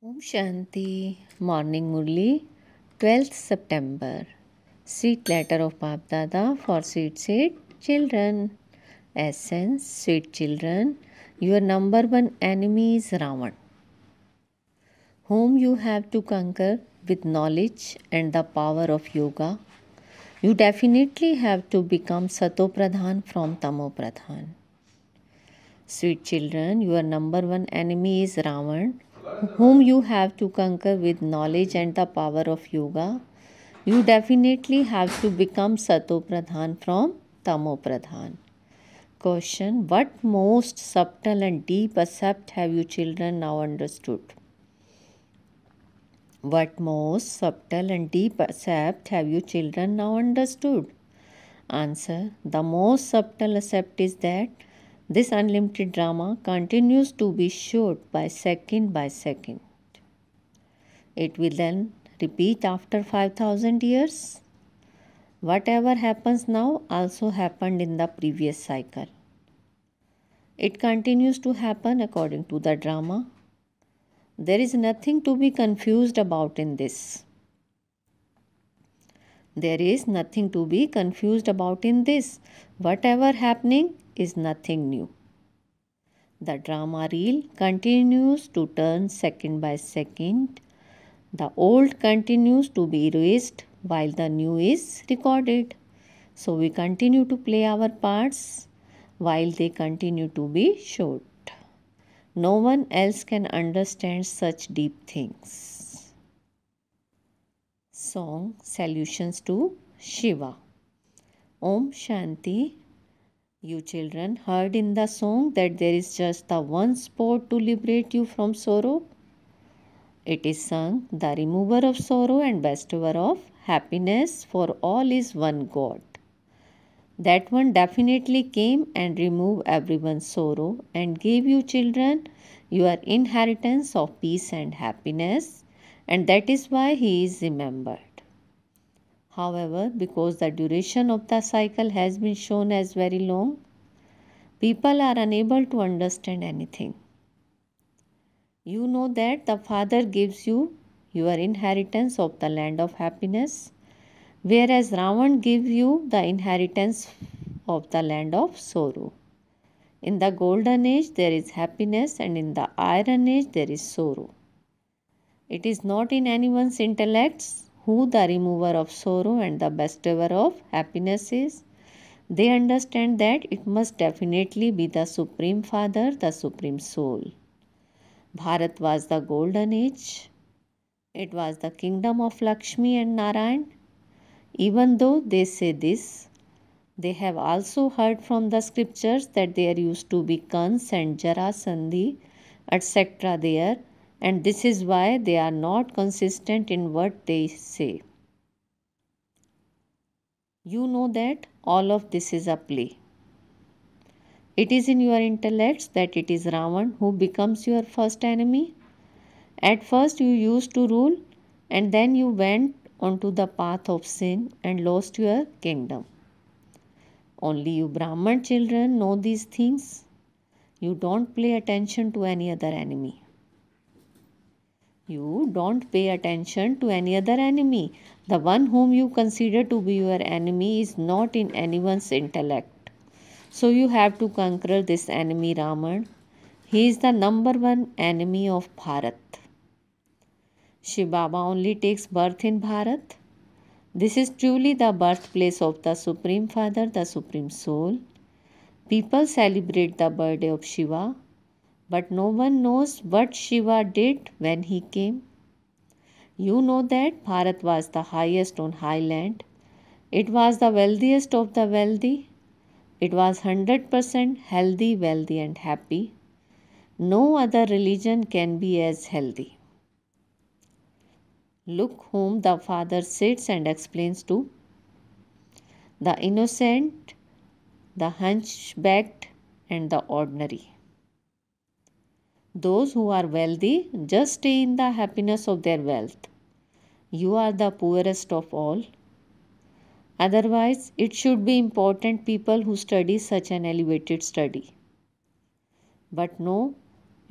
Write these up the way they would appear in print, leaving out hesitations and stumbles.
Om Shanti, Morning Murli, 12th September. Sweet letter of Bap Dada for sweet children. Essence, sweet children, your number one enemy is Ravan, whom you have to conquer with knowledge and the power of yoga. You definitely have to become Sato Pradhan from Tamo Pradhan. Sweet children, your number one enemy is Ravan, whom you have to conquer with knowledge and the power of yoga. You definitely have to become Sato Pradhan from Tamo Pradhan. Question: what most subtle and deep accept have you children now understood? What most subtle and deep accept have you children now understood? Answer: the most subtle accept is that this unlimited drama continues to be showed by second. It will then repeat after 5000 years. Whatever happens now also happened in the previous cycle. It continues to happen according to the drama. There is nothing to be confused about in this. There is nothing to be confused about in this. Whatever happening is nothing new. The drama reel continues to turn second by second. The old continues to be erased while the new is recorded. So we continue to play our parts while they continue to be showed. No one else can understand such deep things. Song Solutions to Shiva. Om Shanti. You children heard in the song that there is just the one spot to liberate you from sorrow. It is sung, the remover of sorrow and bestower of happiness, for all is one God. That one definitely came and removed everyone's sorrow and gave you children your inheritance of peace and happiness, and that is why he is remembered. However, because the duration of the cycle has been shown as very long, people are unable to understand anything. You know that the Father gives you your inheritance of the land of happiness, whereas Ravan gives you the inheritance of the land of sorrow. In the golden age there is happiness, and in the iron age there is sorrow. It is not in anyone's intellects who the remover of sorrow and the bestower of happiness is. They understand that it must definitely be the Supreme Father, the Supreme Soul. Bharat was the golden age. It was the kingdom of Lakshmi and Narayan. Even though they say this, they have also heard from the scriptures that there used to be Kans and Jarasandhi, etc. there, and this is why they are not consistent in what they say. You know that all of this is a play. It is in your intellects that it is Ravan who becomes your first enemy. At first you used to rule, and then you went onto the path of sin and lost your kingdom. Only you Brahman children know these things. You don't pay attention to any other enemy. You don't pay attention to any other enemy. The one whom you consider to be your enemy is not in anyone's intellect. So you have to conquer this enemy Raman. He is the number one enemy of Bharat. Shiv Baba only takes birth in Bharat. This is truly the birthplace of the Supreme Father, the Supreme Soul. People celebrate the birthday of Shiva, but no one knows what Shiva did when he came. You know that Bharat was the highest on highland. It was the wealthiest of the wealthy. It was 100% healthy, wealthy and happy. No other religion can be as healthy. Look whom the Father sits and explains to: the innocent, the hunchbacked and the ordinary. Those who are wealthy just stay in the happiness of their wealth. You are the poorest of all. Otherwise, it should be important people who study such an elevated study. But no,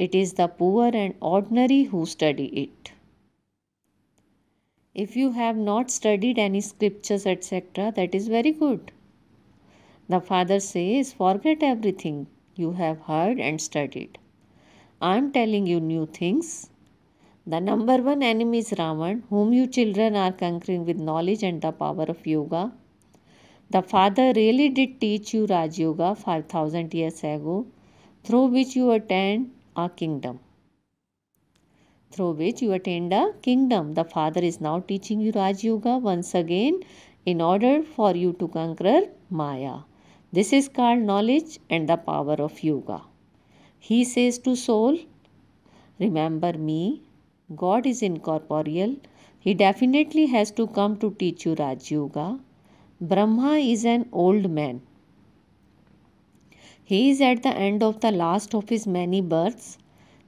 It is the poor and ordinary who study it. If you have not studied any scriptures, etc., that is very good. The Father says, forget everything you have heard and studied. I am telling you new things. The number one enemy is Ravan, whom you children are conquering with knowledge and the power of yoga. The Father really did teach you Raj Yoga 5000 years ago, through which you attained a kingdom. The Father is now teaching you Raj Yoga once again in order for you to conquer Maya. This is called knowledge and the power of yoga. He says to soul, remember me. God is incorporeal. He definitely has to come to teach you Raj Yoga. Brahma is an old man. He is at the end of the last of his many births.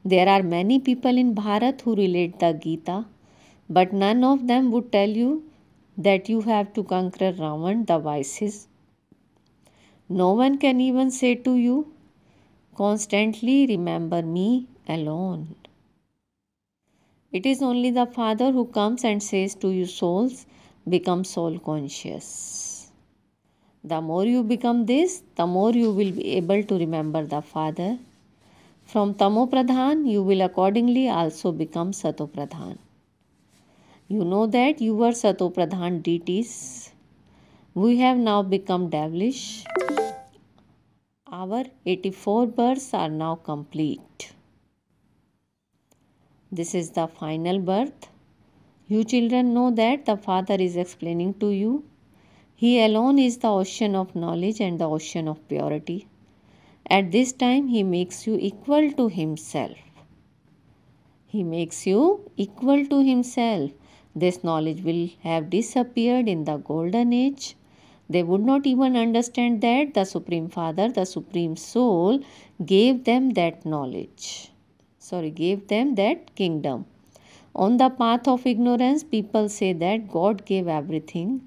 There are many people in Bharat who relate the Gita, but none of them would tell you that you have to conquer Ravan, the vices. No one can even say to you, constantly remember me alone. It is only the Father who comes and says to you souls, become soul conscious. The more you become this, the more you will be able to remember the Father. From Tamo Pradhan, you will accordingly also become Sato Pradhan. You know that you were Sato Pradhan deities. We have now become devilish. Our 84 births are now complete. This is the final birth. You children know that the Father is explaining to you. He alone is the ocean of knowledge and the ocean of purity. At this time, He makes you equal to Himself. He makes you equal to Himself. This knowledge will have disappeared in the golden age. They would not even understand that the Supreme Father, the Supreme Soul, gave them that knowledge. Gave them that kingdom. On the path of ignorance, people say that God gave everything.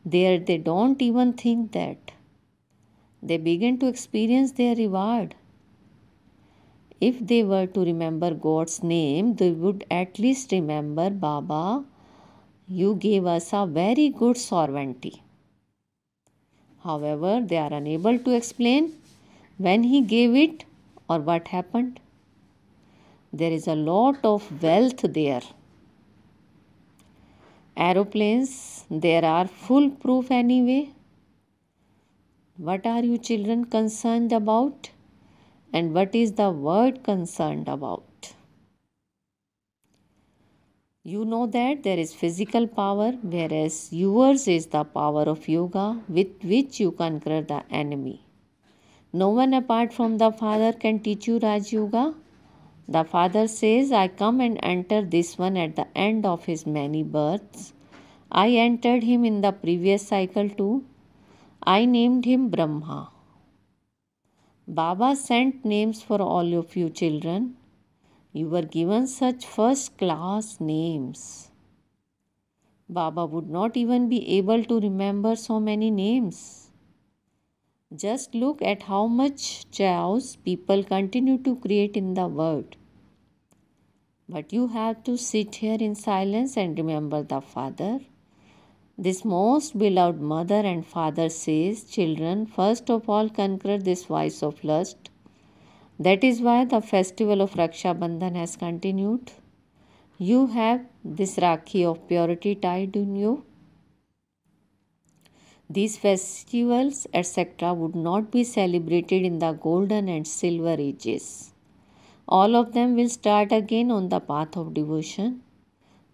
There they don't even think that. They begin to experience their reward. If they were to remember God's name, they would at least remember, Baba, you gave us a very good sovereignty. However, they are unable to explain when He gave it or what happened. There is a lot of wealth there. Aeroplanes, there are foolproof anyway. What are you children concerned about? And what is the word concerned about? You know that there is physical power, whereas yours is the power of yoga with which you conquer the enemy. No one apart from the Father can teach you Raj Yoga. The Father says, I come and enter this one at the end of his many births. I entered him in the previous cycle too. I named him Brahma. Baba sent names for all of you children. You were given such first class names. Baba would not even be able to remember so many names. Just look at how much chaos people continue to create in the world. But you have to sit here in silence and remember the Father. This most beloved mother and father says, children, first of all conquer this vice of lust. That is why the festival of Raksha Bandhan has continued. You have this Rakhi of purity tied in you. These festivals, etc., would not be celebrated in the golden and silver ages. All of them will start again on the path of devotion.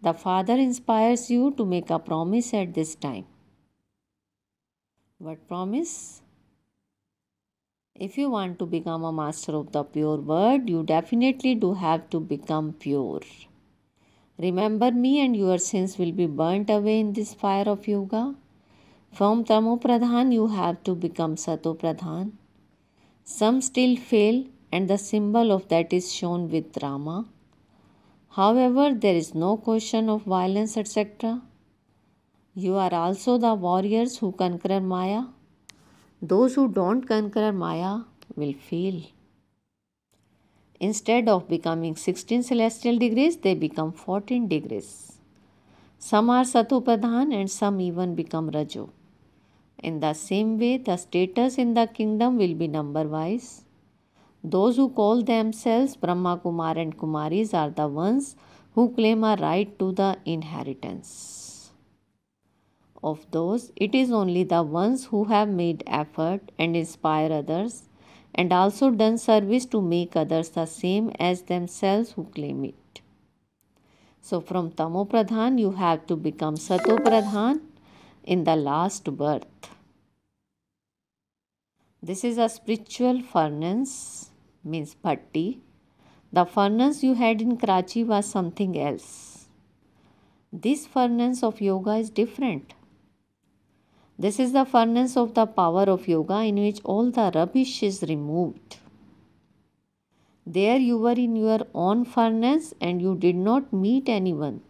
The Father inspires you to make a promise at this time. What promise? If you want to become a master of the pure word, you definitely do have to become pure. Remember me and your sins will be burnt away in this fire of yoga. From Tamo Pradhan, you have to become Sato Pradhan. Some still fail, and the symbol of that is shown with Rama. However, there is no question of violence, etc. You are also the warriors who conquer Maya. Those who don't conquer Maya will fail. Instead of becoming 16 celestial degrees, they become 14 degrees. Some are Sato Pradhan and some even become Rajo. In the same way, the status in the kingdom will be number wise. Those who call themselves Brahma Kumar and Kumaris are the ones who claim a right to the inheritance. Of those, it is only the ones who have made effort and inspire others and also done service to make others the same as themselves who claim it. So from Tamo Pradhan you have to become Sato Pradhan in the last birth. This is a spiritual furnace, means bhatti. The furnace you had in Karachi was something else. This furnace of yoga is different. This is the furnace of the power of yoga in which all the rubbish is removed. There you were in your own furnace and you did not meet anyone.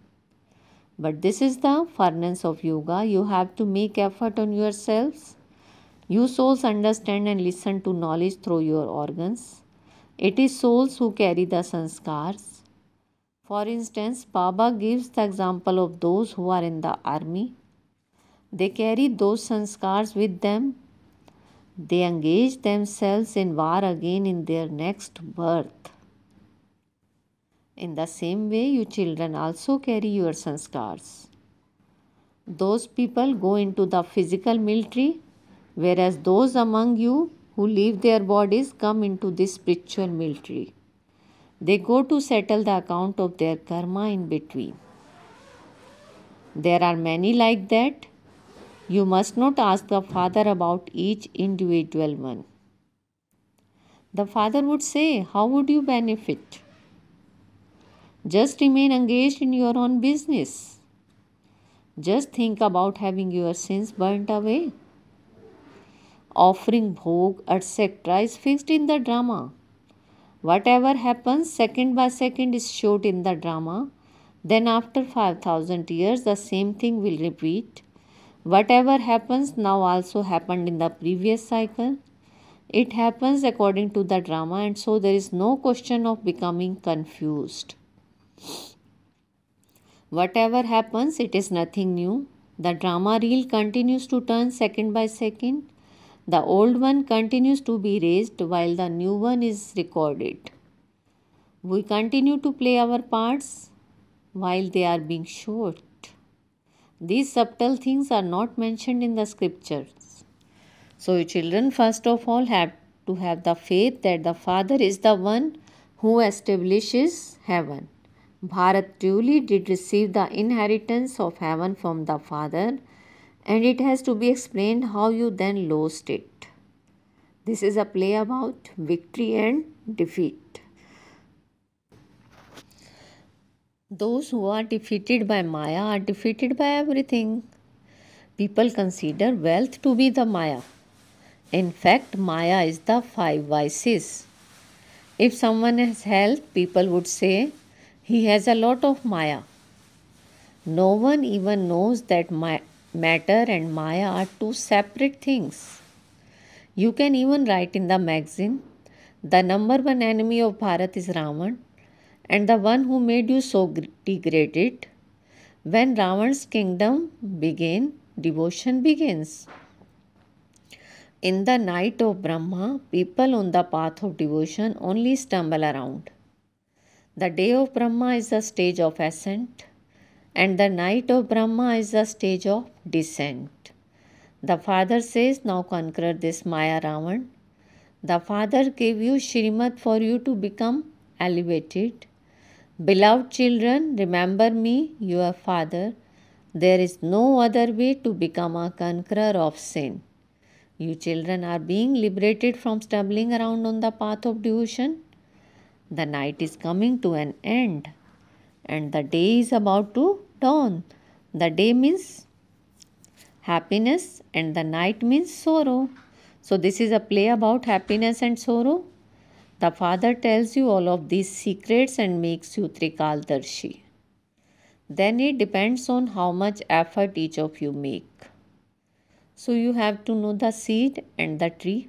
But this is the furnace of yoga. You have to make effort on yourselves. You souls understand and listen to knowledge through your organs. It is souls who carry the sanskars. For instance, Baba gives the example of those who are in the army. They carry those sanskars with them. They engage themselves in war again in their next birth. In the same way, you children also carry your sanskars. Those people go into the physical military, whereas those among you who leave their bodies come into this spiritual military. They go to settle the account of their karma in between. There are many like that. You must not ask the father about each individual one. The father would say, how would you benefit? Just remain engaged in your own business. Just think about having your sins burnt away. Offering bhog, etc. is fixed in the drama. Whatever happens second by second is showed in the drama. Then after 5,000 years, the same thing will repeat. Whatever happens now also happened in the previous cycle. It happens according to the drama, and so there is no question of becoming confused. Whatever happens, it is nothing new. The drama reel continues to turn second by second. The old one continues to be raised while the new one is recorded. We continue to play our parts while they are being showed. These subtle things are not mentioned in the scriptures. So you children first of all have to have the faith that the Father is the one who establishes heaven. Bharat truly did receive the inheritance of heaven from the Father, and it has to be explained how you then lost it. This is a play about victory and defeat. Those who are defeated by Maya are defeated by everything. People consider wealth to be the Maya. In fact, Maya is the 5 vices. If someone has health, people would say he has a lot of Maya. No one even knows that matter and Maya are two separate things. You can even write in the magazine, the number one enemy of Bharat is Ravan, and the one who made you so degraded. When Ravan's kingdom began, devotion begins. In the night of Brahma, people on the path of devotion only stumble around. The day of Brahma is the stage of ascent, and the night of Brahma is the stage of descent. The Father says, now conquer this Maya Ravan. The Father gave you Shrimad for you to become elevated. Beloved children, remember me, your Father. There is no other way to become a conqueror of sin. You children are being liberated from stumbling around on the path of devotion. The night is coming to an end, and the day is about to dawn. The day means happiness and the night means sorrow. So this is a play about happiness and sorrow. The Father tells you all of these secrets and makes you Trikaldarshi. Then it depends on how much effort each of you make. So you have to know the seed and the tree.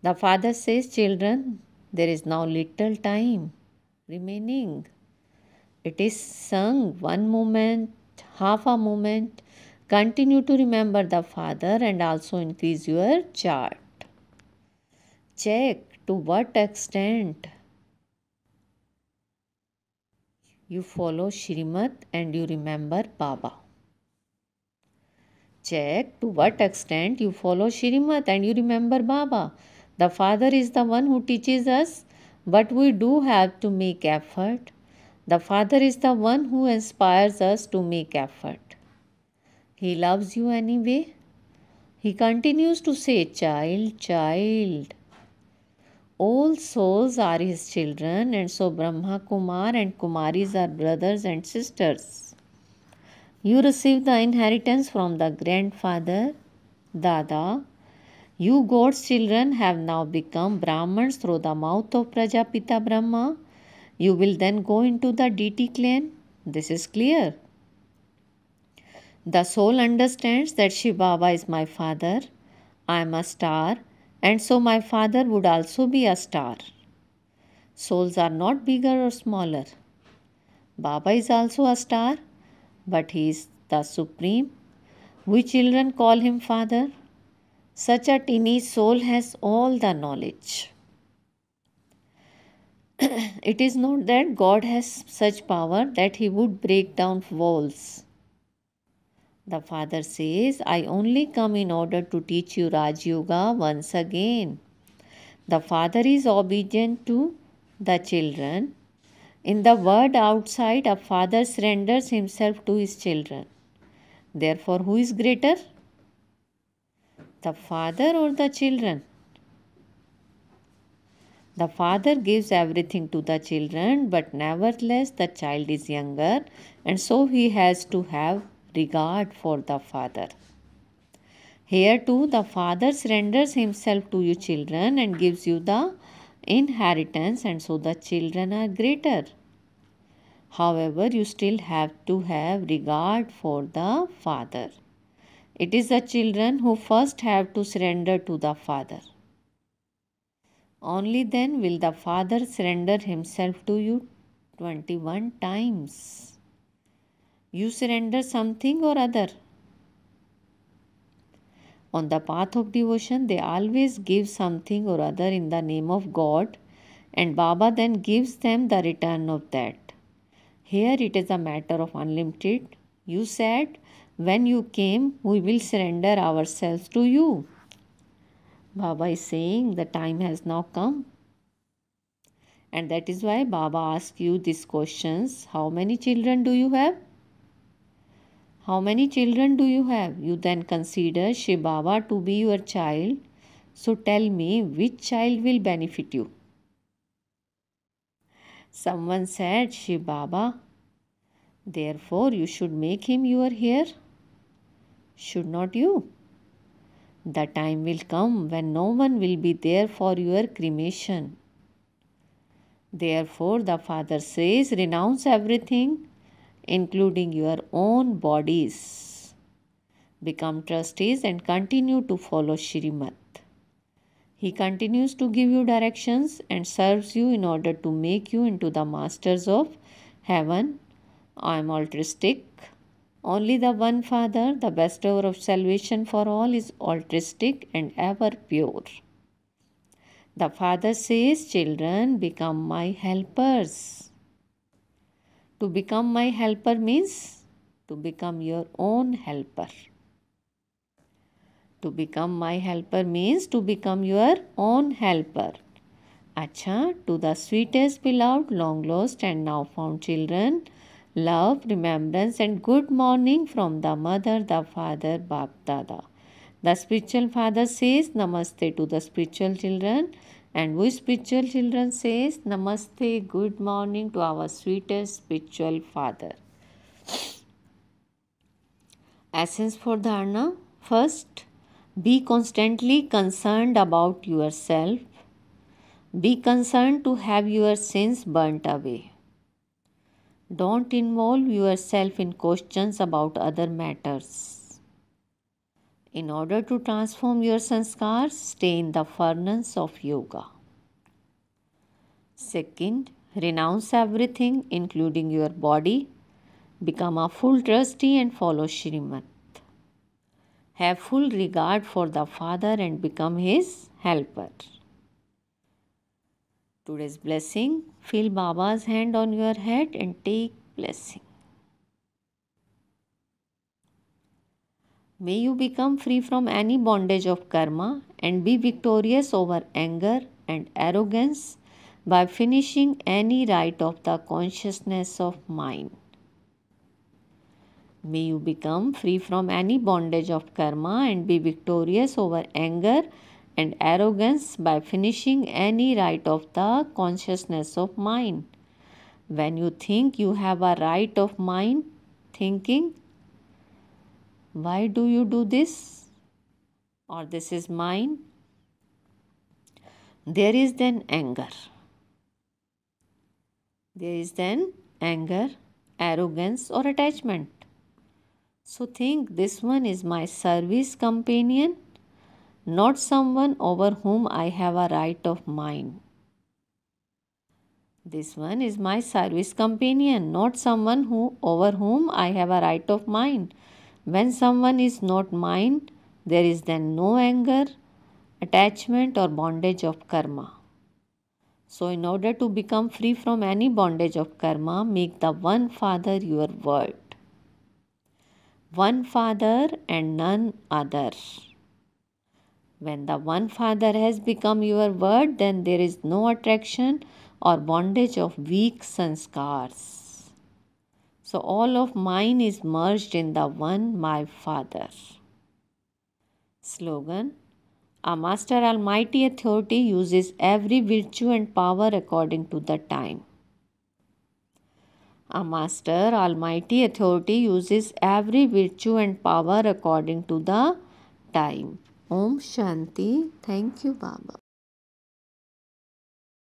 The Father says, children, There is now little time remaining. It is sung one moment, half a moment. Continue to remember the Father and also increase your chart. Check to what extent you follow Shrimat and you remember Baba. Check to what extent you follow Shrimat and you remember Baba. The Father is the one who teaches us, but we do have to make effort. The Father is the one who inspires us to make effort. He loves you anyway. He continues to say, child, child. All souls are his children, and so Brahma, Kumar, and Kumaris are brothers and sisters. You receive the inheritance from the grandfather, Dada. You, God's children, have now become Brahmins through the mouth of Prajapita Brahma. You will then go into the deity clan. This is clear. The soul understands that Shiv Baba is my father. I am a star, and so my father would also be a star. Souls are not bigger or smaller. Baba is also a star, but he is the supreme. We children call him father. Such a teeny soul has all the knowledge. It is not that God has such power that he would break down walls. The Father says, I only come in order to teach you Raj Yoga once again. The Father is obedient to the children. In the world outside, a father surrenders himself to his children. Therefore, who is greater? The father or the children? The father gives everything to the children, but nevertheless the child is younger, and so he has to have regard for the father. Here too, the father surrenders himself to you children and gives you the inheritance, and so the children are greater. However, you still have to have regard for the father. It is the children who first have to surrender to the father. Only then will the father surrender himself to you 21 times. You surrender something or other. On the path of devotion, they always give something or other in the name of God, and Baba then gives them the return of that. Here it is a matter of unlimited. You said, when you came, we will surrender ourselves to you. Baba is saying the time has now come. And that is why Baba asks you these questions. How many children do you have? How many children do you have? You then consider Shiv Baba to be your child. So tell me, which child will benefit you? Someone said, Shiv Baba. Therefore, you should make him your heir. Should not you? The time will come when no one will be there for your cremation. Therefore, the Father says, renounce everything, including your own bodies. Become trustees and continue to follow Shrimat. He continues to give you directions and serves you in order to make you into the masters of heaven. I am altruistic. Only the one Father, the bestower of salvation for all, is altruistic and ever pure. The Father says, children, become my helpers. To become my helper means to become your own helper. To become my helper means to become your own helper. Acha, to the sweetest, beloved, long lost and now found children, love, remembrance and good morning from the mother, the father, Bap Dada. The spiritual father says Namaste to the spiritual children, and we spiritual children says Namaste, good morning to our sweetest spiritual father. Essence for dharana. First, be constantly concerned about yourself. Be concerned to have your sins burnt away. Don't involve yourself in questions about other matters. In order to transform your sanskars, stay in the furnace of yoga. Second, renounce everything, including your body. Become a full trustee and follow Shrimat. Have full regard for the Father and become his helper. Today's blessing, feel Baba's hand on your head and take blessing. May you become free from any bondage of karma and be victorious over anger and arrogance by finishing any rite of the consciousness of mind. May you become free from any bondage of karma and be victorious over anger and arrogance by finishing any rite of the consciousness of mind. When you think you have a right of mind thinking, why do you do this? Or this is mine? There is then anger. There is then anger, arrogance, or attachment. So think this one is my service companion, not someone over whom I have a right of mind. This one is my service companion, not someone over whom I have a right of mind. When someone is not mine, there is then no anger, attachment, or bondage of karma. So in order to become free from any bondage of karma, make the one Father your word. One Father and none other. When the one Father has become your word, then there is no attraction or bondage of weak sanskars. So all of mine is merged in the one, my Father. Slogan: a Master Almighty Authority uses every virtue and power according to the time. A Master Almighty Authority uses every virtue and power according to the time. Om Shanti. Thank you, Baba.